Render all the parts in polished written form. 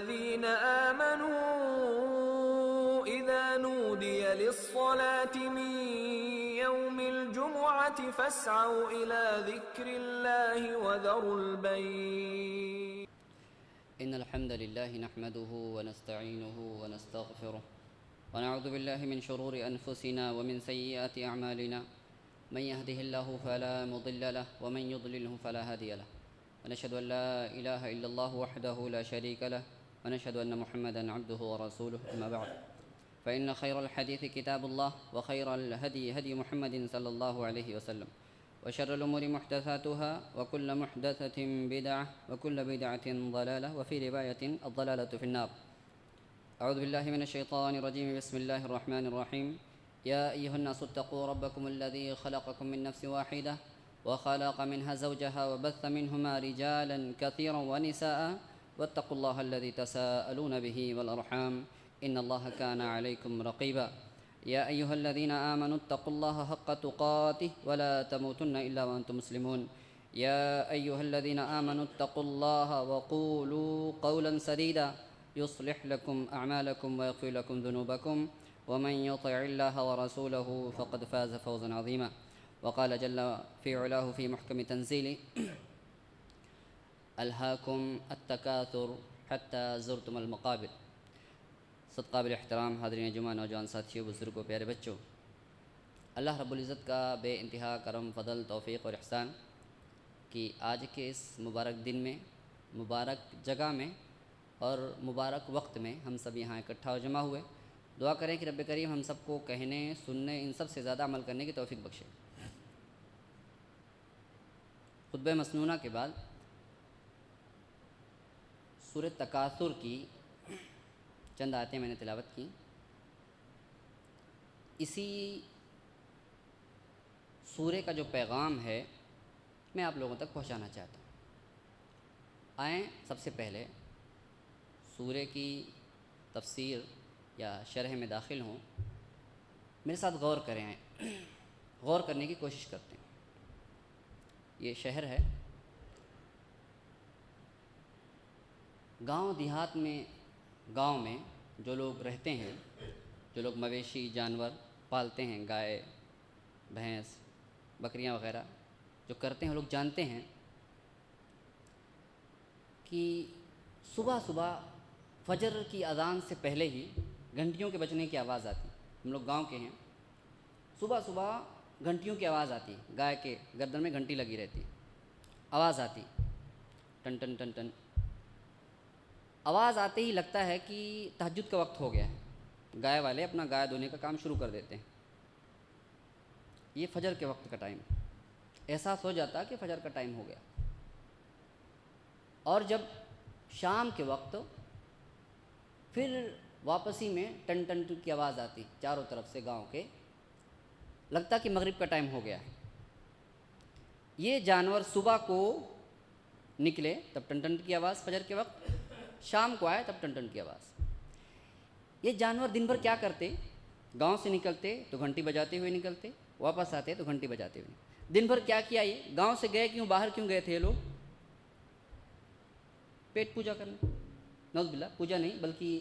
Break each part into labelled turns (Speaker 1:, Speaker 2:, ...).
Speaker 1: الذين آمنوا إذا نودي للصلاة من يوم الجمعة فاسعوا إلى ذكر الله وذروا البيع.
Speaker 2: إن الحمد لله نحمده ونستعينه ونستغفره ونعوذ بالله من شرور أنفسنا ومن سيئات أعمالنا من يهده الله فلا مضل له ومن يضلله فلا هادي له ونشهد أن لا إله إلا الله وحده لا شريك له ونشهد أن محمدًا عبده ورسوله أما بعد فإن خير الحديث كتاب الله وخير الهدي هدي محمد صلى الله عليه وسلم وشر الأمور محدثاتها وكل محدثة بدعة وكل بدعة ضلالة وفي رواية الضلالة في النار. أعوذ بالله من الشيطان الرجيم. بسم الله الرحمن الرحيم. يا أيها الناس اتقوا ربكم الذي خلقكم من نفس واحدة وخلق منها زوجها وبث منهما رجالا كثيرا ونساء واتقوا الله الذي تساءلون به والأرحام إن الله كان عليكم رقيبا. يا أيها الذين آمنوا اتقوا الله حق تقاته ولا تموتن إلا وأنتم مسلمون. يا أيها الذين آمنوا اتقوا الله وقولوا قولا سديدا يصلح لكم أعمالكم ويغفر لكم ذنوبكم ومن يطع الله ورسوله فقد فاز فوزا عظيما. وقال جل في علاه في محكم تنزيله ألهاكم التكاثر حتى زرتم المقابر. صد قابل احترام حاضرین جمعہ، نوجوان ساتھیوں، بزرگوں، پیارے بچوں، اللہ رب العزت کا بے انتہا کرم، فضل، توفیق اور احسان کہ آج کے اس مبارک دن میں، مبارک جگہ میں اور مبارک وقت میں ہم سب یہاں اکٹھا ہو جمع ہوئے. دعا کریں کہ رب کریم ہم سب کو کہنے، سننے، ان سب سے زیادہ عمل کرنے کی توفیق بخشے. خطبہ مسنونہ کے بعد سورۃ تکاثر کی چند آیتیں میں نے تلاوت کی. اسی سورے کا جو پیغام ہے میں آپ لوگوں تک پہنچانا چاہتا ہوں. آئیں سب سے پہلے سورے کی تفسیر یا شرح میں داخل ہوں. میرے ساتھ غور کریں، غور کرنے کی کوشش کرتے ہیں. یہ شہر ہے. گاؤں دیہات میں، گاؤں میں جو لوگ رہتے ہیں، جو لوگ مویشی جانور پالتے ہیں، گائے، بھینس، بکریاں وغیرہ جو کرتے ہیں، وہ لوگ جانتے ہیں کہ صبح صبح فجر کی اذان سے پہلے ہی گھنٹیوں کے بجنے کی آواز آتی. ہم لوگ گاؤں کے ہیں. صبح صبح گھنٹیوں کی آواز آتی. گائے کے گردن میں گھنٹی لگی رہتی، آواز آتی، ٹن ٹن ٹن ٹن. آواز آتے ہی لگتا ہے کہ تہجد کا وقت ہو گیا ہے. گائے والے اپنا گائے دھونے کا کام شروع کر دیتے ہیں. یہ فجر کے وقت کا ٹائم. احساس ہو جاتا کہ فجر کا ٹائم ہو گیا. اور جب شام کے وقت پھر واپسی میں ٹن ٹن ٹن کی آواز آتی چاروں طرف سے گاؤں کے، لگتا کہ مغرب کا ٹائم ہو گیا ہے. یہ جانور صبح کو نکلے تب ٹن ٹن کی آواز فجر کے وقت، شام کو آئے تب ٹن ٹن کی آواز. یہ جانور دن بھر کیا کرتے؟ گاؤں سے نکلتے تو گھنٹی بجاتے ہوئے نکلتے، واپس آتے تو گھنٹی بجاتے ہوئے. دن بھر کیا کیا؟ یہ گاؤں سے گئے کیوں، باہر کیوں گئے تھے یہ لوگ؟ پیٹ پوجا کرنے. نعوذ باللہ، پوجا نہیں بلکہ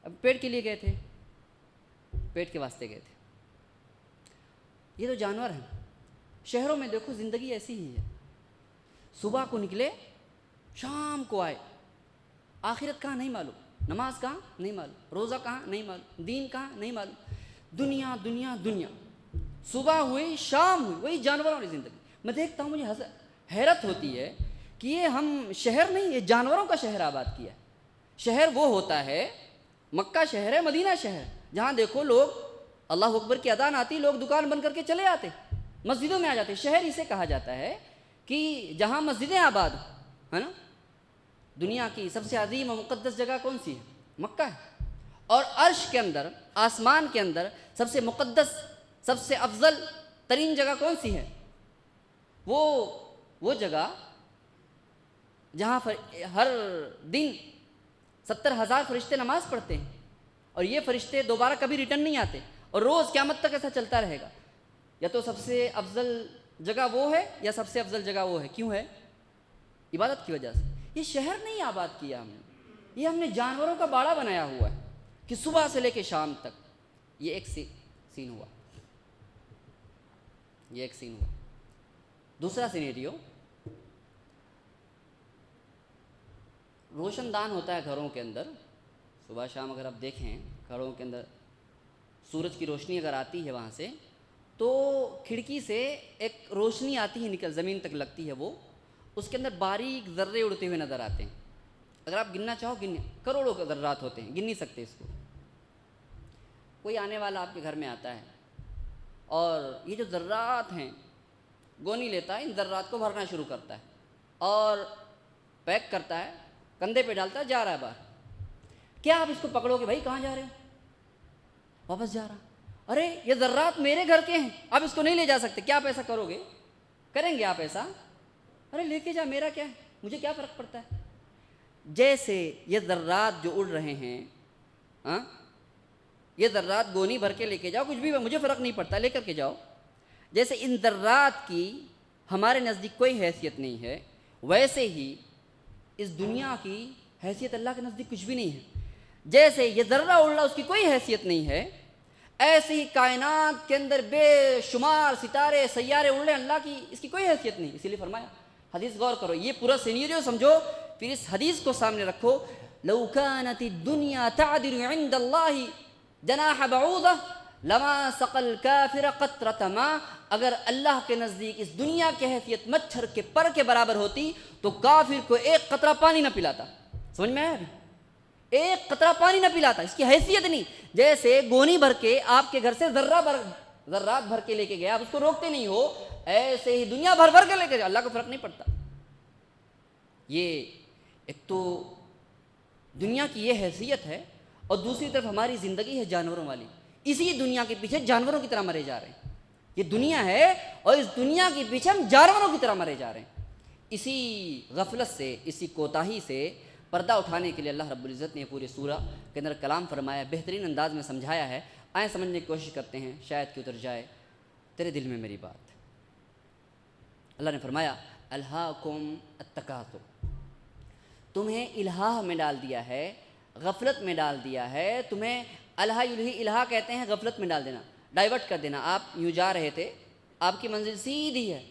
Speaker 2: اب پیٹ کے لیے گئے تھے، پیٹ کے واسطے گئے تھے. یہ تو جانور ہیں. شہروں میں دیکھو زندگی ایسی ہی ہے. صبح کو نکلے، شام کو آئے. آخرت کہاں نہیں معلوم، نماز کہاں نہیں معلوم، روزہ کہاں نہیں معلوم، دین کہاں نہیں معلوم. دنیا دنیا دنیا. صبح ہوئی، شام ہوئی، وہی جانوروں والی زندگی. میں دیکھتا ہوں، مجھے حیرت ہوتی ہے کہ یہ ہم شہر نہیں، یہ جانوروں کا شہر آباد کیا ہے. شہر وہ ہوتا ہے، مکہ شہر ہے، مدینہ شہر، جہاں دیکھو لوگ اللہ اکبر کی اذان آتی، لوگ دکان بند کر کے چلے آتے، مسجدوں میں آ جاتے. شہر اسے کہا جاتا ہے کہ جہاں مسجدیں آباد ہے نا. دنیا کی سب سے عظیم و مقدس جگہ کون سی ہے؟ مکہ ہے. اور عرش کے اندر، آسمان کے اندر سب سے مقدس، سب سے افضل ترین جگہ کون سی ہے؟ وہ جگہ جہاں ہر دن 70,000 فرشتے نماز پڑھتے ہیں، اور یہ فرشتے دوبارہ کبھی ریٹرن نہیں آتے، اور روز قیامت تک ایسا چلتا رہے گا. یا تو سب سے افضل جگہ وہ ہے یا سب سے افضل جگہ وہ ہے. کیوں ہے؟ عبادت کی وجہ سے. یہ شہر نہیں آباد کیا ہم نے، یہ ہم نے جانوروں کا باڑا بنایا ہوا ہے کہ صبح سے لے کے شام تک یہ ایک سین ہوا، یہ ایک سین ہوا۔ دوسرا سینیریو، روشن دان ہوتا ہے گھروں کے اندر، صبح شام اگر آپ دیکھیں گھروں کے اندر سورج کی روشنی اگر آتی ہے وہاں سے تو کھڑکی سے ایک روشنی آتی ہے نکل زمین تک لگتی ہے، وہ اس کے اندر باریک ذرے اڑتے ہوئے نظر آتے ہیں۔ اگر آپ گننا چاہو کروڑوں کے ذرات ہوتے ہیں، گن نہیں سکتے اس کو۔ کوئی آنے والا آپ کے گھر میں آتا ہے اور یہ جو ذرات ہیں گونی لیتا ہے، ان ذرات کو بھرنا شروع کرتا ہے اور پیک کرتا ہے، کندھے پہ ڈالتا ہے، جا رہا ہے باہر۔ کیا آپ اس کو پکڑو کہ بھائی کہاں جا رہے ہو؟ واپس جا رہا۔ ارے یہ ذرات میرے گھر کے ہیں، آپ اس کو نہیں لے جا سکتے، کیا آپ ایسا کرو گے؟ کریں گے آپ ایسا؟ ارے لے کے جا، میرا کیا ہے، مجھے کیا فرق پڑتا ہے؟ جیسے یہ ذرات جو اڑ رہے ہیں، یہ ذرات گونی بھر کے لے کے جاؤ، کچھ بھی مجھے فرق نہیں پڑتا، لے کر کے جاؤ۔ جیسے ان ذرات کی ہمارے نزدیک کوئی حیثیت نہیں ہے، ویسے ہی اس دنیا کی حیثیت اللہ کے نزدیک کچھ بھی نہیں ہے۔ جیسے یہ ذرہ اڑ رہا اس کی کوئی حیثیت نہیں ہے، ایسے ہی کائنات کے اندر بے شمار ستارے سیارے اڑ رہے ہیں، اللہ کی اس کی کوئی حیثیت نہیں۔ اسی لیے فرمایا، حدیث غور کرو، یہ پورا سینیریو سمجھو، پھر اس حدیث کو سامنے رکھو، لو كانت الدنيا تعدل عند الله جناح بعوضة لما سقى الكافر قطرة ماء۔ اگر اللہ کے نزدیک اس دنیا کی حیثیت مچھر کے پر کے برابر ہوتی تو کافر کو ایک قطرہ پانی نہ پلاتا۔ سمجھ میں آیا ابھی؟ ایک قطرہ پانی نہ پلاتا، اس کی حیثیت نہیں۔ جیسے گونی بھر کے آپ کے گھر سے ذرات بھر کے لے کے گیا، آپ اس کو روکتے نہیں ہو، ایسے ہی دنیا بھر بھر کے لے کے جا، اللہ کو فرق نہیں پڑتا۔ یہ ایک تو دنیا کی یہ حیثیت ہے، اور دوسری طرف ہماری زندگی ہے جانوروں والی، اسی دنیا کے پیچھے جانوروں کی طرح مرے جا رہے ہیں۔ یہ دنیا ہے اور اس دنیا کے پیچھے ہم جانوروں کی طرح مرے جا رہے ہیں۔ اسی غفلت سے، اسی کوتاہی سے پردہ اٹھانے کے لیے اللہ رب العزت نے پورے سورہ کے اندر کلام فرمایا، بہترین انداز میں سمجھایا ہے۔ آئیں سمجھنے کی کوشش کرتے ہیں، شاید کہ اتر جائے تیرے دل میں میری بات۔ اللہ نے فرمایا، الہاکم التکاثر، تمہیں الہا میں ڈال دیا ہے، غفلت میں ڈال دیا ہے تمہیں۔ الہا الہا کہتے ہیں غفلت میں ڈال دینا، ڈائیورٹ کر دینا۔ آپ یوں جا رہے تھے، آپ کی منزل سیدھی ہے،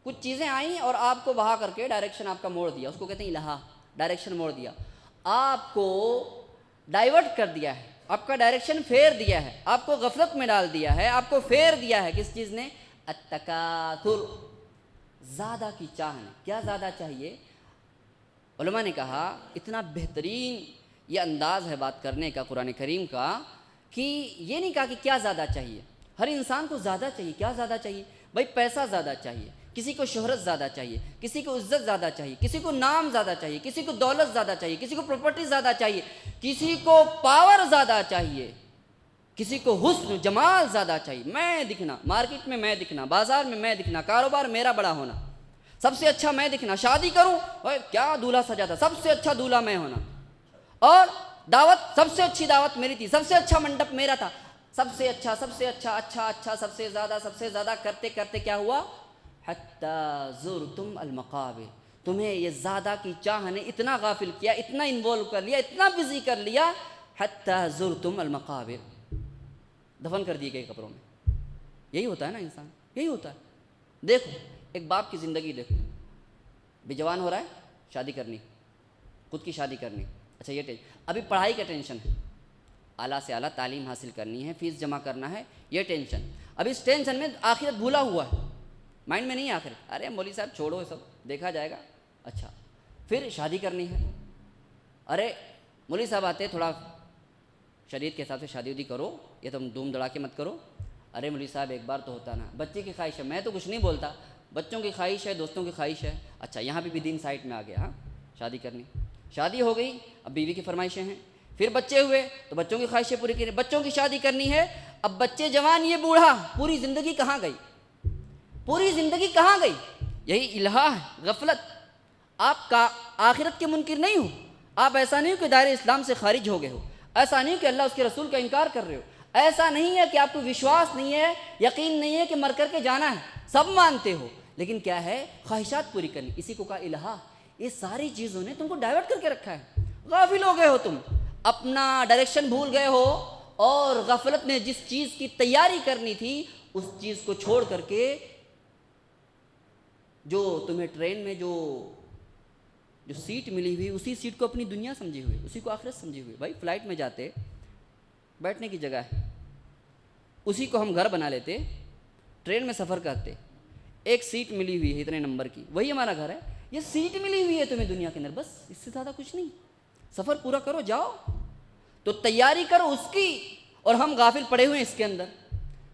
Speaker 2: کچھ چیزیں آئیں اور آپ کو بہا کر کے ڈائریکشن آپ کا موڑ دیا، اس کو کہتے ہیں الہا، ڈائریکشن موڑ دیا، آپ کو ڈائیورٹ کر دیا ہے، آپ کا ڈائریکشن پھیر دیا ہے، آپ کو غفلت میں ڈال دیا ہے، آپ کو پھیر دیا ہے کس چیز نے؟ التکاثر، زیادہ کی چاہنے۔ کیا زیادہ چاہیے؟ علماء نے کہا اتنا بہترین یہ انداز ہے بات کرنے کا قرآن کریم کا کہ یہ نہیں کہا کہ کیا زیادہ چاہیے، ہر انسان کو زیادہ چاہیے۔ کیا زیادہ چاہیے؟ بھائی پیسہ زیادہ چاہیے، کسی کو شہرت زیادہ چاہیے، کسی کو عزت زیادہ چاہیے، کسی کو نام زیادہ چاہیے، کسی کو دولت زیادہ چاہیے، کسی کو پراپرٹی زیادہ چاہیے، کسی کو پاور زیادہ چاہیے، کسی کو حسن جمال زیادہ چاہیے، میں دکھنا، مارکیٹ میں میں دکھنا، بازار میں میں دکھنا، کاروبار میرا بڑا ہونا، سب سے اچھا میں دکھنا، شادی کروں کیا دولہا سجا تھا، سب سے اچھا دولہا میں ہونا، اور دعوت سب سے اچھی دعوت میری تھی، سب سے اچھا منڈپ میرا تھا، سب سے اچھا اچھا سب سے زیادہ کرتے کرتے کیا ہوا؟ حتی زرتم المقابر، تمہیں یہ زیادہ کی چاہ نے اتنا غافل کیا، اتنا انوالو کر لیا، اتنا بزی کر لیا، حتی زرتم المقابر، دفن کر دیے گئے قبروں میں۔ یہی ہوتا ہے نا انسان، یہی ہوتا ہے۔ دیکھو ایک باپ کی زندگی دیکھو، بھی جوان ہو رہا ہے، شادی کرنی، خود کی شادی کرنی، اچھا یہ ابھی پڑھائی کا ٹینشن ہے، اعلیٰ سے اعلیٰ تعلیم حاصل کرنی ہے، فیس جمع کرنا ہے، یہ ٹینشن، ابھی اس ٹینشن میں آخرت بھولا ہوا ہے، مائنڈ میں نہیں ہے آخرت۔ ارے مولوی صاحب چھوڑو یہ سب، دیکھا جائے گا۔ اچھا پھر شادی کرنی ہے، ارے مولوی صاحب آتے تھوڑا شریعت کے حساب سے شادی ودی کرو، یہ تم دھوم دھڑاکے مت کرو۔ ارے مولوی صاحب ایک بار تو ہوتا نا، بچے کی خواہش ہے، میں تو کچھ نہیں بولتا، بچوں کی خواہش ہے، دوستوں کی خواہش ہے۔ اچھا یہاں بھی دین سائٹ میں آ گیا، ہاں شادی کرنی، شادی ہو گئی، اب بیوی کی فرمائشیں ہیں، پھر بچے ہوئے تو بچوں کی خواہشیں پوری کریں، بچوں کی شادی کرنی ہے، اب بچے جوان، یہ بوڑھا، پوری زندگی کہاں گئی؟ پوری زندگی کہاں گئی؟ یہی الہا ہے، غفلت۔ آپ کا آخرت کے منکر نہیں ہو، آپ ایسا نہیں ہو کہ دائرہ اسلام سے خارج ہو گئے ہو، ایسا نہیں ہو کہ اللہ اس کے رسول کا انکار کر رہے ہو، ایسا نہیں ہے کہ آپ کو وشواس نہیں ہے، یقین نہیں ہے کہ مر کر کے جانا ہے، سب مانتے ہو، لیکن کیا ہے؟ خواہشات پوری کرنی، اسی کو کہا الہا۔ یہ ساری چیزوں نے تم کو ڈائیورٹ کر کے رکھا ہے، غافل ہو گئے ہو تم، اپنا ڈائریکشن بھول گئے ہو، اور غفلت نے جس چیز کی تیاری کرنی تھی اس چیز کو چھوڑ کر کے جو تمہیں ٹرین میں جو سیٹ ملی ہوئی اسی سیٹ کو اپنی دنیا سمجھی ہوئی، اسی کو آخرت سمجھی ہوئی. بھائی فلائٹ میں جاتے بیٹھنے کی جگہ ہے، اسی کو ہم گھر بنا لیتے. ٹرین میں سفر کرتے، ایک سیٹ ملی ہوئی ہے اتنے نمبر کی، وہی ہمارا گھر ہے. یہ سیٹ ملی ہوئی ہے تمہیں دنیا کے اندر، بس اس سے زیادہ کچھ نہیں. سفر پورا کرو، جاؤ. تو تیاری کرو اس کی، اور ہم غافل پڑے ہوئے اس کے اندر.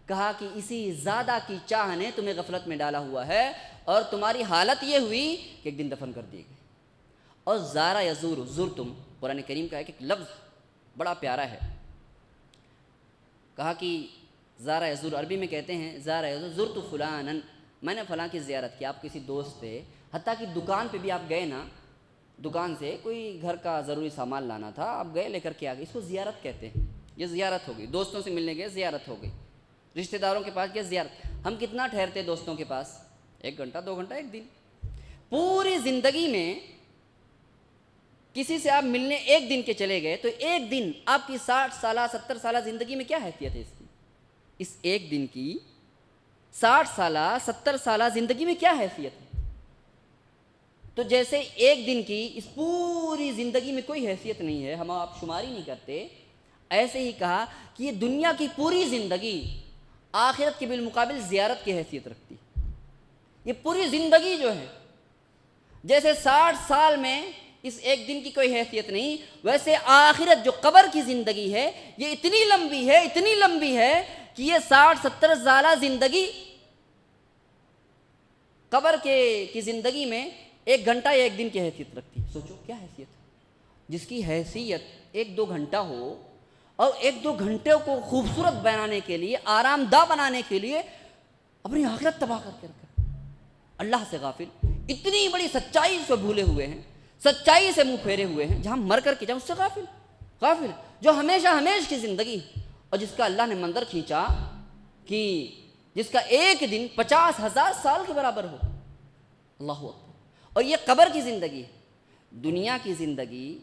Speaker 2: کہا کہ اسی زیادہ کی چاہ نے تمہیں غفلت میں ڈالا ہوا ہے، اور تمہاری حالت یہ ہوئی کہ ایک دن دفن کر دیے گئے. اور زارا یزور، زرتم قرآن کریم کا ایک لفظ بڑا پیارا ہے. کہا کہ زارا یزور، عربی میں کہتے ہیں زارا یزور، زرت فلانن، میں نے فلاں کی زیارت کی. آپ کسی دوست تھے، حتیٰ کہ دکان پہ بھی آپ گئے نا، دکان سے کوئی گھر کا ضروری سامان لانا تھا، آپ گئے لے کر کے آ گئے، اس کو زیارت کہتے ہیں. یہ زیارت ہو گئی. دوستوں سے ملنے گئے، زیارت ہو گئی. رشتہ داروں کے پاس گئے، زیارت. ہم کتنا ٹھہرتے دوستوں کے پاس؟ 1 گھنٹہ 2 گھنٹہ، 1 دن. پوری زندگی میں کسی سے آپ ملنے 1 دن کے چلے گئے تو 1 دن آپ کی 60 سالہ 70 سالہ زندگی میں کیا حیثیت ہے اس کی؟ اس 1 دن کی 60 سالہ 70 سالہ زندگی میں کیا حیثیت ہے؟ تو جیسے 1 دن کی اس پوری زندگی میں کوئی حیثیت نہیں ہے، ہم آپ شماری نہیں کرتے، ایسے ہی کہا کہ یہ دنیا کی پوری زندگی آخرت کے بالمقابل زیارت کی حیثیت رکھتی. یہ پوری زندگی جو ہے، جیسے 60 سال میں اس 1 دن کی کوئی حیثیت نہیں، ویسے آخرت جو قبر کی زندگی ہے یہ اتنی لمبی ہے، اتنی لمبی ہے کہ یہ 60-70 سالہ زندگی قبر کی زندگی میں 1 گھنٹہ یا 1 دن کی حیثیت رکھتی. سوچو کیا حیثیت ہے. جس کی حیثیت 1-2 گھنٹہ ہو، اور 1-2 گھنٹے کو خوبصورت بنانے کے لیے، آرام دہ بنانے کے لیے اپنی آخرت تباہ کر کے رکھا. اللہ سے غافل، اتنی بڑی سچائی سے بھولے ہوئے ہیں، سچائی سے منہ پھیرے ہوئے ہیں، جہاں مر کر کے جاؤ اس سے غافل جو ہمیشہ ہمیش کی زندگی، اور جس کا اللہ نے منظر کھینچا کہ جس کا 1 دن 50,000 سال کے برابر ہو. اللہ اکبر. اور یہ قبر کی زندگی ہے. دنیا کی زندگی،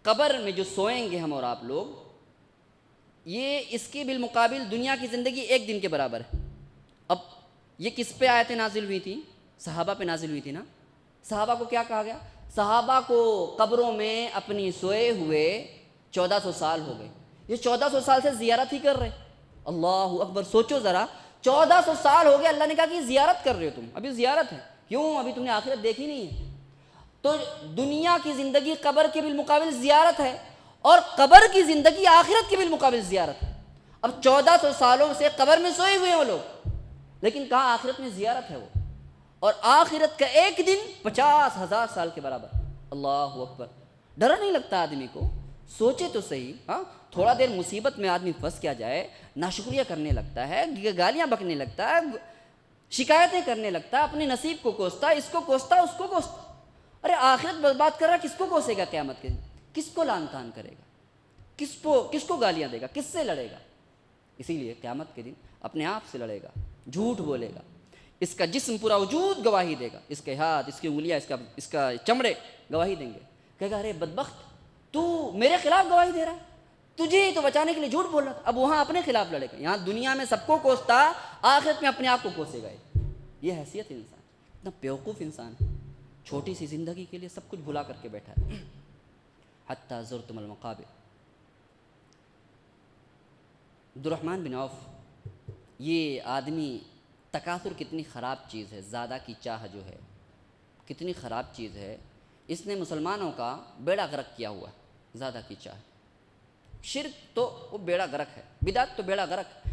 Speaker 2: قبر میں جو سوئیں گے ہم اور آپ لوگ، یہ اس کے بالمقابل دنیا کی زندگی 1 دن کے برابر ہے. اب یہ کس پہ آیتیں نازل ہوئی تھیں؟ صحابہ پہ نازل ہوئی تھی نا. صحابہ کو کیا کہا گیا؟ صحابہ کو قبروں میں اپنی سوئے ہوئے 1400 سال ہو گئے. یہ 1400 سال سے زیارت ہی کر رہے. اللہ اکبر. سوچو ذرا، 1400 سال ہو گئے، اللہ نے کہا کہ زیارت کر رہے ہو تم، ابھی زیارت ہے. کیوں؟ ابھی تم نے آخرت دیکھی نہیں ہے. تو دنیا کی زندگی قبر کے بالمقابل زیارت ہے، اور قبر کی زندگی آخرت کے بالمقابل زیارت ہے. اب 1400 سالوں سے قبر میں سوئے ہوئے ہیں وہ لوگ، لیکن کہاں آخرت میں زیارت ہے وہ. اور آخرت کا 1 دن 50,000 سال کے برابر. اللہ اکبر. ڈر نہیں لگتا آدمی کو؟ سوچے تو صحیح. ہاں، تھوڑا دیر مصیبت میں آدمی پھنس کیا جائے، ناشکریہ کرنے لگتا ہے، گالیاں بکنے لگتا ہے، شکایتیں کرنے لگتا ہے، اپنے نصیب کو کوستا ہے، اس کو کوستا ہے، اس کو کوستا. ارے آخرت برباد کر رہا، کس کو کوسے گا قیامت کے دن؟ کس کو لعن طعن کرے گا؟ کس کو گالیاں دے گا؟ کس سے لڑے گا؟ اسی لیے قیامت کے دن اپنے آپ سے لڑے گا، جھوٹ بولے گا. اس کا جسم پورا وجود گواہی دے گا، اس کے ہاتھ، اس کی انگلیاں، اس کا چمڑے گواہی دیں گے. کہے گا ارے بدبخت، تو میرے خلاف گواہی دے رہا ہے، تجھے تو بچانے کے لیے جھوٹ بول رہا تھا. اب وہاں اپنے خلاف لڑے گا. یہاں دنیا میں سب کو کوستا، آخرت میں اپنے آپ کو کوسے گا. یہ حیثیت انسان، اتنا بیوقوف انسان، چھوٹی سی زندگی کے لیے سب کچھ بھلا کر کے بیٹھا ہے. حتی زرتم المقابر. عبدالرحمن بن عوف، یہ آدمی، تکاثر کتنی خراب چیز ہے، زیادہ کی چاہ جو ہے کتنی خراب چیز ہے. اس نے مسلمانوں کا بیڑا غرق کیا ہوا ہے. زیادہ کی چاہ، شرک تو وہ بیڑا غرق ہے، بدعت تو بیڑا غرق.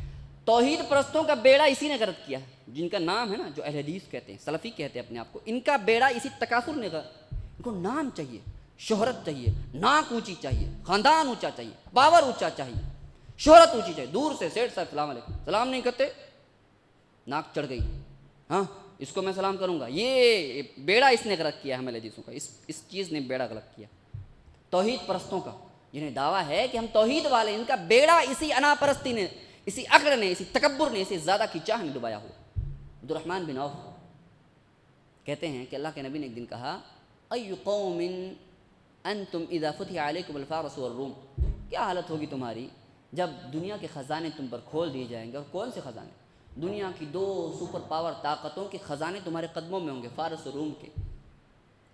Speaker 2: توحید پرستوں کا بیڑا اسی نے غرق کیا ہے، جن کا نام ہے نا، جو اہل حدیث کہتے ہیں، سلفی کہتے ہیں اپنے آپ کو، ان کا بیڑا اسی تکاثر نے غرق. ان کو نام چاہیے، شہرت چاہیے، ناک اونچی چاہیے، خاندان اونچا چاہیے، باور اونچا چاہیے، شہرت اونچی چاہیے. دور سے سیٹ صاحب السلام علیکم، سلام نہیں کرتے، ناک چڑھ گئی، ہاں اس کو میں سلام کروں گا. یہ بیڑا اس نے غرق کیا ہے ہمارے حدیثوں کا. اس چیز نے بیڑا غرق کیا توحید پرستوں کا، جنہیں دعویٰ ہے کہ ہم توحید والے. ان کا بیڑا اسی انا پرستی نے، اسی عقل نے، اسی تکبر نے، اسی زیادہ کی چاہ نے ڈبایا ہوا. عبدالرحمن بن عوف کہتے ہیں کہ اللہ کے نبی نے ایک دن کہا، ای قوم انتم اذا فتح علیکم الفارس والروم، کیا حالت ہوگی تمہاری جب دنیا کے خزانے تم پر کھول دیے جائیں گے. اور کون سے خزانے؟ دنیا کی 2 سپر پاور طاقتوں کے خزانے تمہارے قدموں میں ہوں گے، فارس اور روم کے.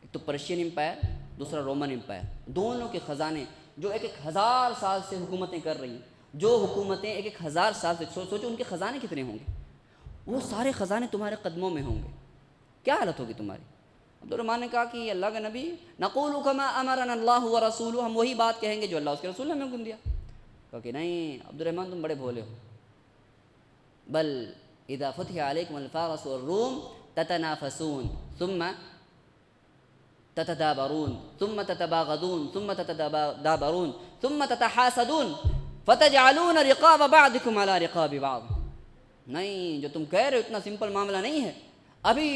Speaker 2: ایک تو پرشین امپائر، دوسرا رومن امپائر. دونوں کے خزانے جو 1000 سال سے حکومتیں کر رہی ہیں، جو حکومتیں 1000 سال سے، سوچو ان کے خزانے کتنے ہوں گے، وہ سارے خزانے تمہارے قدموں میں ہوں گے. کیا حالت ہوگی تمہاری؟ عبد الرحمن نے کہا کہ اللہ کا نبی نقول کما امرنا اللہ ورسولہ، ہم وہی بات کہیں گے جو اللہ اس کے رسول نے ہمیں حکم دیا. کہا کہ نہیں عبد الرحمن تم بڑے بھولے ہو، بل اذا فتح علیکم الفارس والروم تتنافسون ثم تتدابرون ثم تتباغضون ثم تتدابرون ثم تتحاسدون فتجعلون رقاب بعضكم على رقاب بعض. نہیں، جو تم کہہ رہے ہو اتنا سمپل معاملہ نہیں ہے. ابھی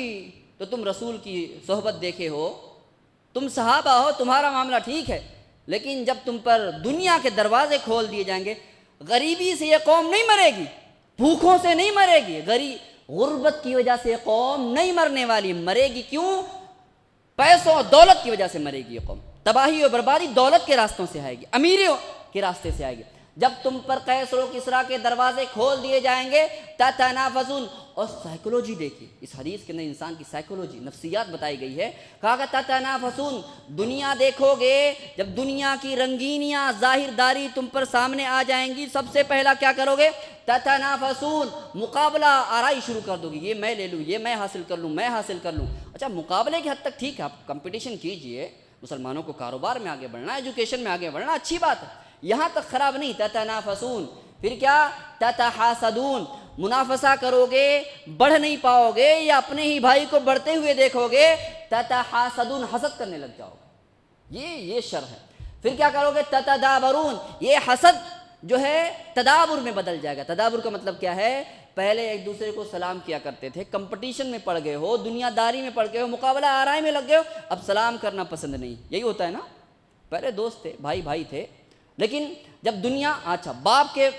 Speaker 2: تو تم رسول کی صحبت دیکھے ہو، تم صحابہ ہو، تمہارا معاملہ ٹھیک ہے، لیکن جب تم پر دنیا کے دروازے کھول دیے جائیں گے، غریبی سے یہ قوم نہیں مرے گی، بھوکوں سے نہیں مرے گی، غربت کی وجہ سے یہ قوم نہیں مرنے والی. مرے گی کیوں؟ پیسوں اور دولت کی وجہ سے مرے گی یہ قوم. تباہی اور بربادی دولت کے راستوں سے آئے گی، امیریوں کے راستے سے آئے گی. جب تم پر قیصر و کسریٰ کے دروازے کھول دیے جائیں گے تتنافسون. اور سائیکولوجی دیکھیے، اس حدیث کے اندر انسان کی سائیکولوجی، نفسیات بتائی گئی ہے. کہا کہ تتنافسون، دنیا دیکھو گے، جب دنیا کی رنگینیاں ظاہر داری تم پر سامنے آ جائیں گی، سب سے پہلا کیا کرو گے؟ تتنافسون، مقابلہ آرائی شروع کر دو گی. یہ میں لے لوں، یہ میں حاصل کر لوں، میں حاصل کر لوں. اچھا، مقابلے کی حد تک ٹھیک ہے، آپ کمپٹیشن کیجئے، مسلمانوں کو کاروبار میں آگے بڑھنا، ایجوکیشن میں آگے بڑھنا، اچھی بات ہے، یہاں تک خراب نہیں. تتنافسون، پھر کیا؟ تتحاسدون، منافسہ کرو گے، بڑھ نہیں پاؤ گے، یا اپنے ہی بھائی کو بڑھتے ہوئے دیکھو گے، تتحاسدون، حسد کرنے لگ جاؤ گے. یہ شر ہے. پھر کیا کرو گے؟ تتدابرون، یہ حسد جو ہے تدابر میں بدل جائے گا. تدابر کا مطلب کیا ہے؟ پہلے ایک دوسرے کو سلام کیا کرتے تھے، کمپٹیشن میں پڑ گئے ہو، دنیا داری میں پڑ گئے ہو، مقابلہ آرائی میں لگ گئے ہو، اب سلام کرنا پسند نہیں. یہی ہوتا ہے نا. پہلے دوست تھے، بھائی تھے، لیکن جب دنیا، اچھا باپ کے،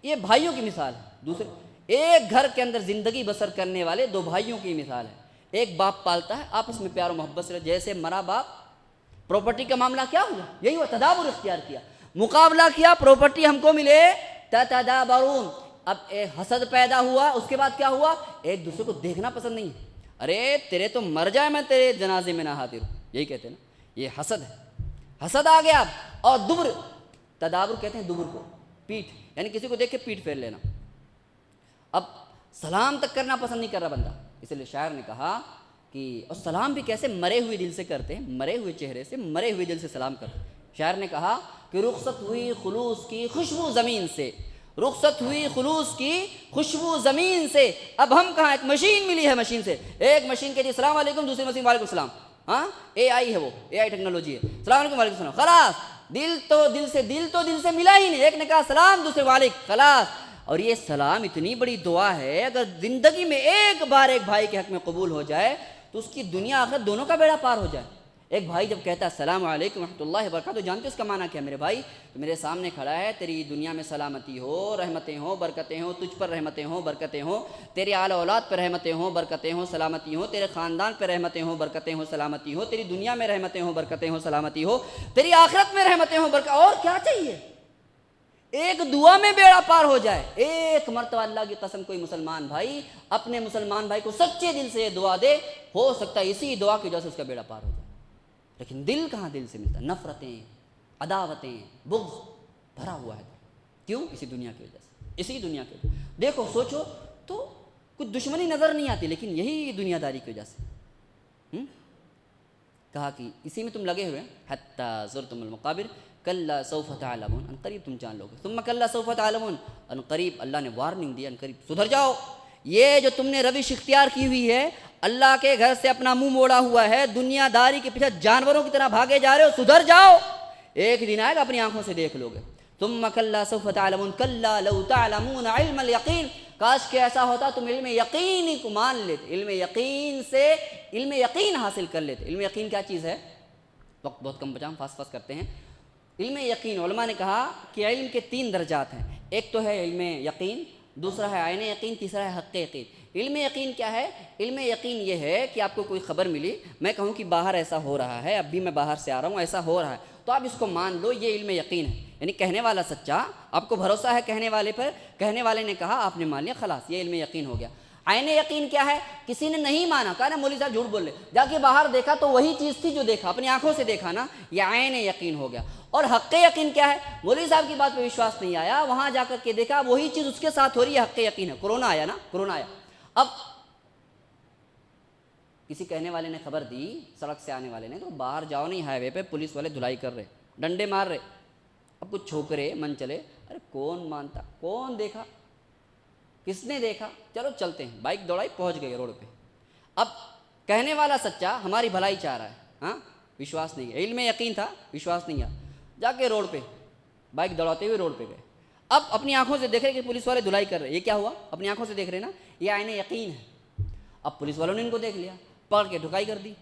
Speaker 2: یہ بھائیوں کی مثال ہے. دوسرے ایک گھر کے اندر زندگی بسر کرنے والے 2 بھائیوں کی مثال ہے. ایک باپ پالتا ہے، آپس میں پیار و محبت سے، جیسے مرا باپ. پراپرٹی کا معاملہ کیا ہوا؟ یہی ہوا، تدابر اختیار کیا، مقابلہ کیا، پراپرٹی ہم کو ملے، تتدابرون. اب حسد پیدا ہوا، اس کے بعد کیا ہوا؟ ایک دوسرے کو دیکھنا پسند نہیں. ارے تیرے تو مر جائے، میں تیرے جنازے میں نہ حاضر ہوں، یہی کہتے ہیں نا. یہ حسد ہے، حسد آ گیا. اور دبر، تدابر کہتے ہیں دبر کو، پیٹھ، یعنی کسی کو دیکھ کے پیٹھ پھیر لینا. اب سلام تک کرنا پسند نہیں کر رہا بندہ. اس لیے شاعر نے کہا کہ، اور سلام بھی کیسے؟ مرے ہوئے دل سے کرتے ہیں، مرے ہوئے چہرے سے، مرے ہوئے دل سے سلام کرتے ہیں. شاعر نے کہا کہ رخصت ہوئی خلوص کی خوشبو زمین سے، رخصت ہوئی خلوص کی خوشبو زمین سے، اب ہم کہاں؟ ایک مشین ملی ہے، مشین سے، ایک مشین کے جی السلام علیکم، دوسری مشین وعلیکم السلام. ہاں، اے آئی ہے، وہ اے آئی ٹیکنالوجی ہے. السلام علیکم وعلیکم السلام، خلاص. دل تو دل سے ملا ہی نہیں. ایک نے کہا سلام، دوسرے وعلیکم، خلاص. اور یہ سلام اتنی بڑی دعا ہے، اگر زندگی میں ایک بار ایک بھائی کے حق میں قبول ہو جائے تو اس کی دنیا آخرت دونوں کا بیڑا پار ہو جائے. ایک بھائی جب کہتا ہے السلام علیکم ورحمۃ اللہ وبرکاتہ، جانتے اس کا معنی کیا؟ میرے بھائی تو میرے سامنے کھڑا ہے، تیری دنیا میں سلامتی ہو، رحمتیں ہوں، برکتیں ہوں، تجھ پر رحمتیں ہوں، برکتیں ہوں، تیرے آل اولاد پر رحمتیں ہوں، برکتیں ہوں، سلامتی ہوں، تیرے خاندان پر رحمتیں ہوں، برکتیں ہوں، سلامتی ہو، تیری دنیا میں رحمتیں ہوں، برکتیں ہوں، سلامتی ہو، تیری آخرت میں رحمتیں ہوں، برکت. اور کیا چاہیے؟ ایک دعا میں بیڑا پار ہو جائے. ایک مرتبہ اللہ کی قسم کوئی مسلمان بھائی اپنے مسلمان بھائی کو سچے دل سے یہ دعا دے، ہو سکتا ہے اسی دعا کی وجہ سے اس کا بیڑا پار ہو جائے. لیکن دل کہاں دل سے ملتا؟ نفرتیں، عداوتیں، بغض بھرا ہوا ہے. کیوں؟ اسی دنیا کی وجہ سے، اسی دنیا کی وجہ سے. دیکھو سوچو تو کچھ دشمنی نظر نہیں آتی، لیکن یہی دنیا داری کی وجہ سے. کہا کہ اسی میں تم لگے ہوئے، حتی زرتم المقابر کلا سوف تعلمون، ان قریب تم جان لو گے. ثم کلا سوف تعلمون، ان قریب اللہ نے وارننگ دی، ان قریب سدھر جاؤ. یہ جو تم نے روش اختیار کی ہوئی ہے، اللہ کے گھر سے اپنا منہ موڑا ہوا ہے، دنیا داری کے پیچھے جانوروں کی طرح بھاگے جا رہے ہو، سدھر جاؤ. ایک دن آئے گا اپنی آنکھوں سے دیکھ لو گے. ثم کلا سوف تعلمون کلا لو تعلمون علم الیقین، کاش کہ ایسا ہوتا تم علم یقین کو مان لیتے، علم یقین سے علم یقین حاصل کر لیتے. علم یقین کیا چیز ہے؟ وقت بہت کم بچا، ہم فاس کرتے ہیں. علم یقین، علماء نے کہا کہ علم کے 3 درجات ہیں. ایک تو ہے علم یقین، دوسرا ہے عین یقین، تیسرا ہے حق یقین. علم یقین کیا ہے؟ علم یقین یہ ہے کہ آپ کو کوئی خبر ملی، میں کہوں کہ باہر ایسا ہو رہا ہے، اب بھی میں باہر سے آ رہا ہوں، ایسا ہو رہا ہے، تو آپ اس کو مان لو، یہ علم یقین ہے۔ یعنی کہنے والا سچا، آپ کو بھروسہ ہے کہنے والے پر، کہنے والے نے کہا آپ نے مان لیا، خلاص یہ علم یقین ہو گیا۔ عین یقین کیا ہے؟ کسی نے نہیں مانا، کہا نا مولوی صاحب جھوٹ بول رہے، جا کے باہر دیکھا تو وہی چیز تھی جو دیکھا، اپنی آنکھوں سے دیکھا نا، یہ عین یقین ہو گیا۔ اور حق یقین کیا ہے؟ مولوی صاحب کی بات پہ وشواس نہیں آیا، وہاں جا کر کے دیکھا وہی چیز اس کے ساتھ ہو رہی ہے، حق یقین ہے۔ کرونا آیا نا، کرونا آیا، اب کسی کہنے والے نے خبر دی، سڑک سے آنے والے نے، تو باہر جاؤ نہیں، ہائی وے پہ پولیس والے دھلائی کر رہے، ڈنڈے مار رہے، اب کچھ چھوکرے من چلے، ارے کون مانتا، کون دیکھا، کس نے دیکھا، چلو چلتے ہیں، بائک دوڑائی، پہنچ گئے روڈ پہ۔ اب کہنے والا سچا ہماری بھلائی چاہ رہا ہے، ہاں وشواس نہیں ہے، علم یقین تھا، وشواس نہیں ہے، جا کے روڈ پہ بائک دوڑاتے ہوئے روڈ پہ گئے، اب اپنی آنکھوں سے دیکھ رہے کہ پولیس والے دھلائی کر رہے، یہ کیا ہوا؟ اپنی آنکھوں سے دیکھ رہے نا، یہ عین یقین ہے۔ اب پولیس والوں نے ان کو دیکھ لیا، پکڑ کے ٹھکائی کر دی،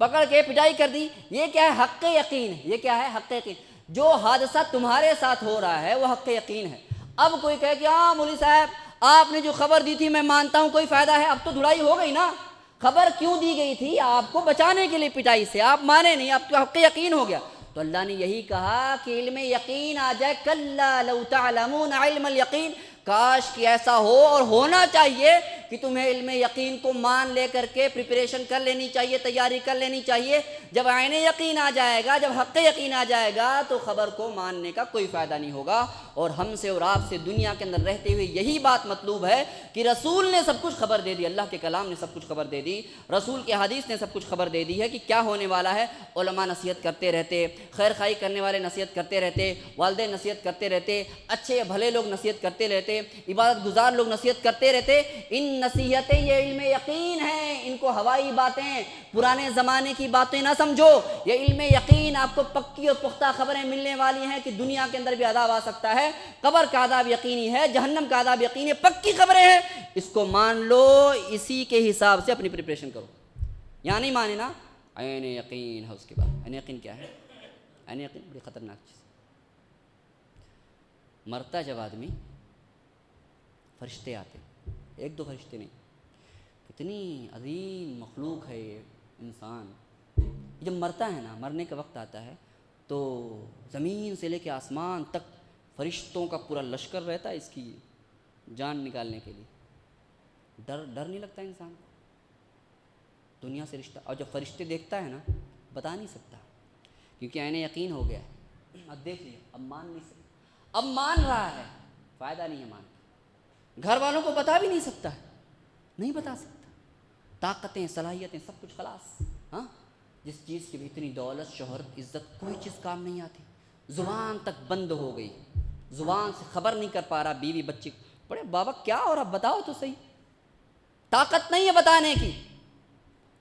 Speaker 2: پکڑ کے پٹائی کر دی، یہ کیا ہے؟ حق یقین ہے۔ یہ کیا ہے؟ حق یقین۔ جو حادثہ تمہارے ساتھ ہو رہا ہے وہ حق یقین ہے۔ اب کوئی کہے کہ ہاں مولوی صاحب آپ نے جو خبر دی تھی میں مانتا ہوں، کوئی فائدہ ہے؟ اب تو دھڑائی ہو گئی نا، خبر کیوں دی گئی تھی؟ آپ کو بچانے کے لیے پٹائی سے، آپ مانے نہیں، آپ کو حق یقین ہو گیا۔ تو اللہ نے یہی کہا کہ علم یقین آ جائے، کلا لو تعلمون علم الیقین، کاش کہ ایسا ہو، اور ہونا چاہیے کہ تمہیں علم یقین کو مان لے کر کے پریپریشن کر لینی چاہیے، تیاری کر لینی چاہیے۔ جب عین یقین آ جائے گا، جب حق یقین آ جائے گا تو خبر کو ماننے کا کوئی فائدہ نہیں ہوگا۔ اور ہم سے اور آپ سے دنیا کے اندر رہتے ہوئے یہی بات مطلوب ہے کہ رسول نے سب کچھ خبر دے دی، اللہ کے کلام نے سب کچھ خبر دے دی، رسول کے حدیث نے سب کچھ خبر دے دی ہے کہ کیا ہونے والا ہے۔ علماء نصیحت کرتے رہتے، خیر خواہی کرنے والے نصیحت کرتے رہتے، والدین نصیحت کرتے رہتے، اچھے بھلے لوگ نصیحت کرتے رہتے، عبادت گزار لوگ نصیحت کرتے رہتے۔ ان نصیحتیں یہ علم یقین ہیں، ان کو ہوائی باتیں، پرانے زمانے کی باتیں نہ سمجھو، یہ علم یقین آپ کو پکی اور پختہ خبریں ملنے والی ہیں کہ دنیا کے اندر بھی عذاب آ سکتا ہے، قبر کا عذاب یقینی ہے، جہنم کا عذاب یقینی ہے، پکی خبریں ہیں، اس کو مان لو، اسی کے حساب سے اپنی پریپریشن کرو۔ یہاں نہیں مانے نا، عین یقین ہے اس کے بعد۔ عین یقین کیا ہے؟ عین یقین بڑی خطرناک چیز۔ مرتا جب آدمی، فرشتے آتے، ایک دو فرشتے نہیں، کتنی عظیم مخلوق ہے یہ انسان۔ جب مرتا ہے نا، مرنے کا وقت آتا ہے تو زمین سے لے کے آسمان تک فرشتوں کا پورا لشکر رہتا ہے اس کی جان نکالنے کے لیے۔ ڈر نہیں لگتا انسان کو دنیا سے رشتہ؟ اور جب فرشتے دیکھتا ہے نا، بتا نہیں سکتا، کیونکہ عین یقین ہو گیا ہے، اب دیکھ لیا، اب مان نہیں سکتا، اب مان رہا ہے، فائدہ نہیں ہے مان کے، گھر والوں کو بتا بھی نہیں سکتا ہے، نہیں بتا سکتا، طاقتیں، صلاحیتیں، سب کچھ خلاص۔ ہاں، جس چیز کی بھی اتنی دولت، شہرت، عزت، کوئی چیز کام نہیں آتی، زبان تک بند ہو گئی، زبان سے خبر نہیں کر پا رہا، بیوی بچے، بڑے بابا کیا ہو رہا بتاؤ تو صحیح، طاقت نہیں ہے بتانے کی۔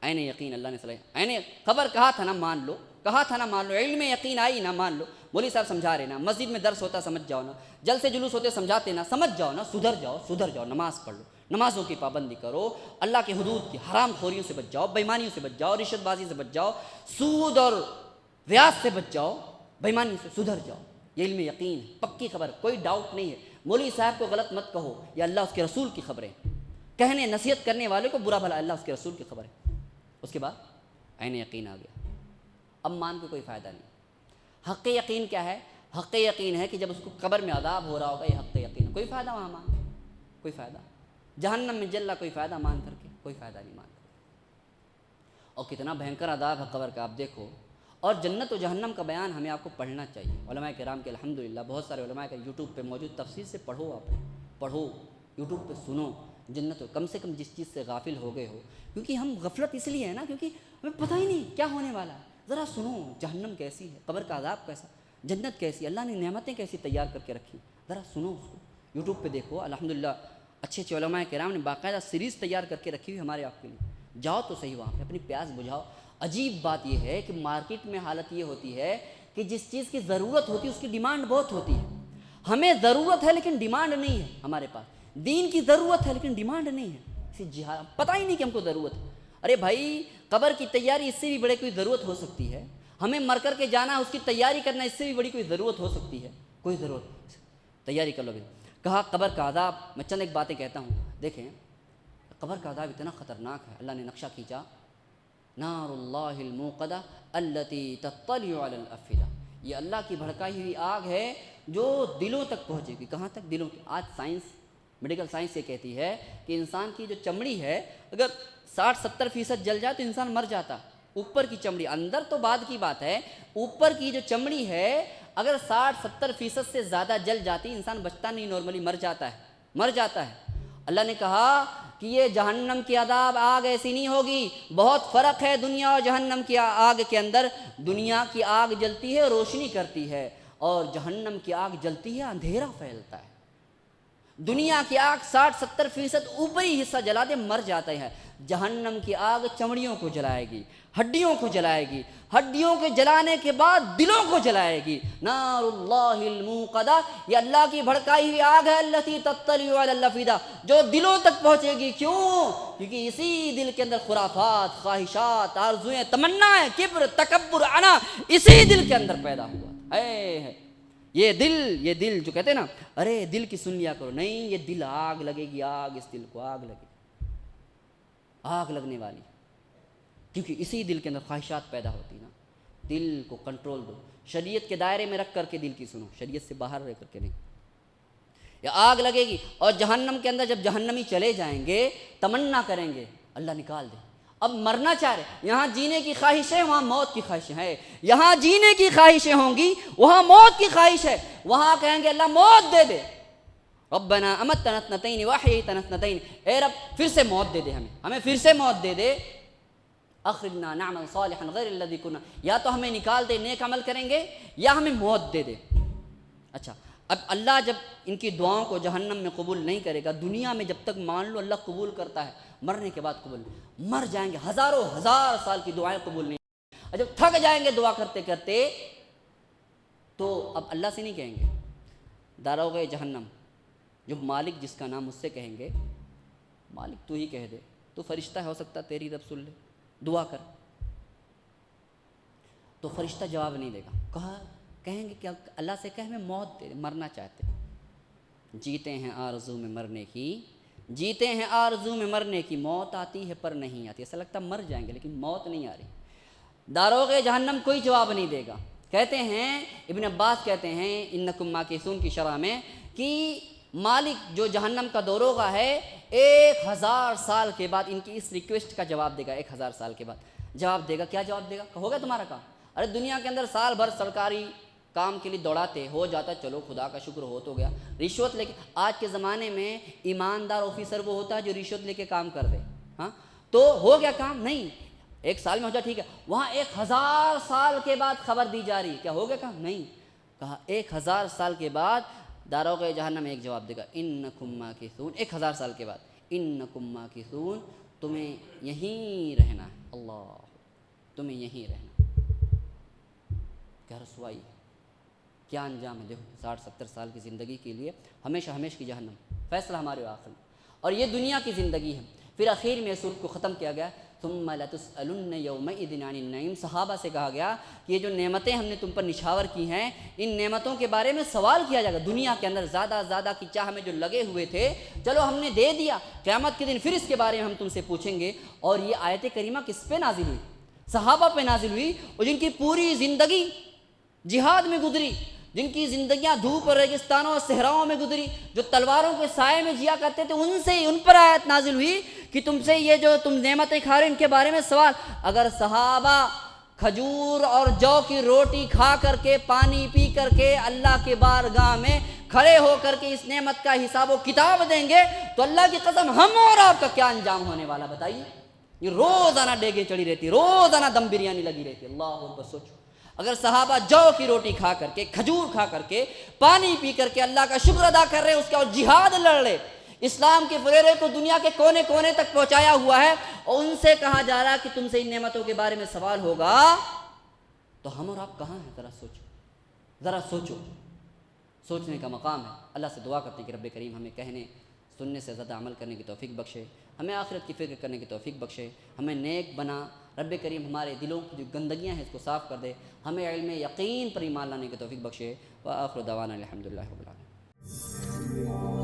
Speaker 2: عین یقین، اللہ نے صلاح، عین خبر کہا تھا نا مان لو، کہا تھا نا مان لو، علم یقین آئی نا مان لو۔ مولوی صاحب سمجھا رہے نا، مسجد میں درس ہوتا سمجھ جاؤ نا، جلسے جلوس ہوتے سمجھاتے نا، سمجھ جاؤ نا، سدھر جاؤ، نماز پڑھ لو، نمازوں کی پابندی کرو، اللہ کے حدود کی، حرام خوریوں سے بچ جاؤ، بےمانیوں سے بچ جاؤ، رشوت بازی سے بچ جاؤ، سود اور ویاس سے بچ جاؤ، بےمانی سے سدھر جاؤ۔ یہ علم یقین ہے، پکی خبر، کوئی ڈاؤٹ نہیں ہے۔ مولوی صاحب کو غلط مت کہو، یہ اللہ اس کے رسول کی خبریں، کہنے نصیحت کرنے والے کو برا بھلا، اللہ اس کے رسول کی خبر ہے۔ اس کے بعد عین یقین آ گیا، اب مان کے کوئی فائدہ نہیں۔ حق یقین کیا ہے؟ حق یقین ہے کہ جب اس کو قبر میں عذاب ہو رہا ہوگا، یہ حق یقین ہے، کوئی فائدہ وہاں مان کے، کوئی فائدہ، جہنم میں جلنا کوئی فائدہ مان کر کے، کوئی فائدہ نہیں مان کر کے۔ اور کتنا بھینکر عذاب ہے قبر کا، آپ دیکھو۔ اور جنت و جہنم کا بیان ہمیں آپ کو پڑھنا چاہیے، علماء کرام کے الحمدللہ بہت سارے علماء کا یوٹیوب پہ موجود، تفصیل سے پڑھو، آپ پڑھو، یوٹیوب پہ سنو، جنت و کم سے کم جس چیز سے غافل ہو گئے ہو، کیونکہ ہم غفلت اس لیے ہے نا، کیونکہ ہمیں پتہ ہی نہیں کیا ہونے والا ہے۔ ذرا سنو، جہنم کیسی ہے، قبر کا عذاب کیسا، جنت کیسی، اللہ نے نعمتیں کیسی تیار کر کے رکھی، ذرا سنو اس کو، یوٹیوب پہ دیکھو، الحمدللہ اچھے اچھے علماء کرام نے باقاعدہ سیریز تیار کر کے رکھی ہوئی ہمارے آپ کے لیے، جاؤ تو صحیح وہاں پہ، اپنی پیاس بجھاؤ۔ عجیب بات یہ ہے کہ مارکیٹ میں حالت یہ ہوتی ہے کہ جس چیز کی ضرورت ہوتی ہے اس کی ڈیمانڈ بہت ہوتی ہے، ہمیں ضرورت ہے لیکن ڈیمانڈ نہیں ہے ہمارے پاس، دین کی ضرورت ہے لیکن ڈیمانڈ نہیں ہے، اسی جہاد پتہ ہی نہیں کہ ہم کو ضرورت ہے۔ ارے بھائی، قبر کی تیاری اس سے بھی بڑے کوئی ضرورت ہو سکتی ہے، ہمیں مر کر کے جانا، اس کی تیاری کرنا، اس سے بھی بڑی کوئی ضرورت ہو سکتی ہے، کوئی ضرورت، تیاری کر لو۔ کہا قبر کا عذاب، میں چند ایک باتیں کہتا ہوں، دیکھیں قبر کا عذاب اتنا خطرناک ہے، اللہ نے نقشہ کھینچا، نار اللہ الموقدہ التی تطلع علی الافئدہ، یہ اللہ کی بھڑکائی ہوئی آگ ہے جو دلوں تک پہنچے گی۔ کہاں تک؟ دلوں تک۔ آج سائنس، میڈیکل سائنس یہ کہتی ہے کہ انسان کی جو چمڑی ہے اگر 60-70% جل جائے تو انسان مر جاتا، اوپر کی چمڑی، اندر تو بعد کی بات ہے، اوپر کی جو چمڑی ہے اگر 60-70% سے زیادہ جل جاتی انسان بچتا نہیں، نارملی مر جاتا ہے۔ اللہ نے کہا کہ یہ جہنم کی عذاب آگ ایسی نہیں ہوگی، بہت فرق ہے دنیا اور جہنم کی آگ کے اندر۔ دنیا کی آگ جلتی ہے، روشنی کرتی ہے، اور جہنم کی آگ جلتی ہے، اندھیرا پھیلتا ہے۔ دنیا کی آگ 60-70% اوپری حصہ جلا دے مر جاتا ہے، جہنم کی آگ چمڑیوں کو جلائے گی، ہڈیوں کو جلائے گی، ہڈیوں کے جلانے کے بعد دلوں کو جلائے گی۔ نار اللہ الموقدہ، یہ اللہ کی بھڑکائی ہوئی آگ ہے، التی تطلع علی الافئدہ، جو دلوں تک پہنچے گی۔ کیوں؟ کیونکہ اسی دل کے اندر خرافات، خواہشات، آرزویں، تمنائیں، کبر، تکبر، انا اسی دل کے اندر پیدا ہوا ہے۔ یہ دل جو کہتے ہیں نا، ارے دل کی سن لیا کرو، نہیں، یہ دل آگ لگے گی، آگ، اس دل کو آگ لگے گی، آگ لگنے والی، کیونکہ اسی دل کے اندر خواہشات پیدا ہوتی نا۔ دل کو کنٹرول دو، شریعت کے دائرے میں رکھ کر کے دل کی سنو، شریعت سے باہر رہ کر کے نہیں۔ یہ آگ لگے گی، اور جہنم کے اندر جب جہنمی چلے جائیں گے تمنا کریں گے اللہ نکال دے۔ اب مرنا چاہ رہے، یہاں جینے کی خواہش ہے، وہاں موت کی خواہش ہے، یہاں جینے کی خواہشیں ہوں گی، وہاں موت کی خواہش ہے، وہاں کہیں گے اللہ موت دے دے، ربنا امتنا اثنتین واحییتنا اثنتین، اے رب پھر سے موت دے دے، ہمیں پھر سے موت دے دے، اخرجنا نعمل صالحا غیر الذی کنا، یا تو ہمیں نکال دے، نیک عمل کریں گے، یا ہمیں موت دے دے۔ اچھا، اب اللہ جب ان کی دعاؤں کو جہنم میں قبول نہیں کرے گا، دنیا میں جب تک مان لو اللہ قبول کرتا ہے، مرنے کے بعد قبول نہیں، مر جائیں گے، ہزاروں ہزار سال کی دعائیں قبول نہیں، اور جب تھک جائیں گے دعا کرتے کرتے تو اب اللہ سے نہیں کہیں گے، داروغ جہنم جو مالک جس کا نام اس سے کہیں گے، مالک تو ہی کہہ دے، تو فرشتہ ہو سکتا تیری رب سن لے، دعا کر، تو فرشتہ جواب نہیں دے گا، کہیں گے کہ اللہ سے کہ ہمیں موت دے، مرنا چاہتے ہیں، جیتے ہیں آرزو میں مرنے کی، جیتے ہیں آرزو میں مرنے کی، موت آتی ہے پر نہیں آتی، ایسا لگتا مر جائیں گے لیکن موت نہیں آ رہی۔ داروغ جہنم کوئی جواب نہیں دے گا۔ کہتے ہیں ابن عباس کہتے ہیں انکم ماکثون کی شرح میں کہ مالک جو جہنم کا داروغہ ہے 1000 سال کے بعد ان کی اس ریکویسٹ کا جواب دے گا، 1000 سال کے بعد جواب دے گا۔ کیا جواب دے گا؟ ہوگا تمہارا کام؟ ارے دنیا کے اندر سال بھر سرکاری کام کے لیے دوڑاتے، ہو جاتا، چلو خدا کا شکر ہو تو گیا، رشوت لے کے، آج کے زمانے میں ایماندار آفیسر وہ ہوتا ہے جو رشوت لے کے کام کر دے، ہاں تو ہو گیا کام؟ نہیں، 1 سال میں ہو جائے ٹھیک ہے، وہاں 1000 سال کے بعد خبر دی جا رہی، کیا ہو گیا کام؟ نہیں، کہا 1000 سال کے بعد داروغ جہنم ایک جواب دے گا، انکم ماکثون، 1000 سال کے بعد، انکم ماکثون، تمہیں یہیں رہنا ہے، اللہ، تمہیں یہیں رہنا۔ کیا رسوائی، کیا انجام ہے؟ دیکھو 60-70 سال کی زندگی کے لیے ہمیشہ ہمیشہ کی جہنم، فیصلہ ہمارے آخر میں، اور یہ دنیا کی زندگی ہے۔ پھر اخیر میں سورت کو ختم کیا گیا، ثم لتسألن یومئذ عن النعیم، صحابہ سے کہا گیا کہ یہ جو نعمتیں ہم نے تم پر نچھاور کی ہیں، ان نعمتوں کے بارے میں سوال کیا جائے گا۔ دنیا کے اندر زیادہ کی چاہ میں جو لگے ہوئے تھے، چلو ہم نے دے دیا، قیامت کے دن پھر اس کے بارے میں ہم تم سے پوچھیں گے۔ اور یہ آیت کریمہ کس پہ نازل ہوئی؟ صحابہ پہ نازل ہوئی، اور جن کی پوری زندگی جہاد میں گزری، جن کی زندگیاں دھوپ اور ریگستانوں اور صحراؤں میں گزری، جو تلواروں کے سائے میں جیا کرتے تھے، ان پر آیت نازل ہوئی کہ تم سے یہ جو تم نعمتیں کھا رہے ان کے بارے میں سوال۔ اگر صحابہ کھجور اور جو کی روٹی کھا کر کے، پانی پی کر کے اللہ کے بارگاہ میں کھڑے ہو کر کے اس نعمت کا حساب و کتاب دیں گے تو اللہ کی قسم ہم اور آپ کا کیا انجام ہونے والا بتائیے؟ یہ روزانہ ڈیگیں چڑھی رہتی، روزانہ دم بریانی لگی رہتی، اللہ اکبر، سوچو۔ اگر صحابہ جو کی روٹی کھا کر کے، کھجور کھا کر کے، پانی پی کر کے اللہ کا شکر ادا کر رہے، اس کا اور جہاد لڑ رہے، اسلام کے فریرے کو دنیا کے کونے کونے تک پہنچایا ہوا ہے، اور ان سے کہا جا رہا ہے کہ تم سے ان نعمتوں کے بارے میں سوال ہوگا، تو ہم اور آپ کہاں ہیں؟ ذرا سوچو، سوچنے کا مقام ہے۔ اللہ سے دعا کرتے ہیں کہ رب کریم ہمیں کہنے سننے سے زیادہ عمل کرنے کی توفیق بخشے، ہمیں آخرت کی فکر کرنے کی توفیق بخشے، ہمیں نیک بنا۔ رب کریم ہمارے دلوں کی جو گندگیاں ہیں اس کو صاف کر دے، ہمیں علم یقین پر ایمان لانے کی توفیق بخشے۔ وآخر دعوانا الحمدللہ رب العالمین۔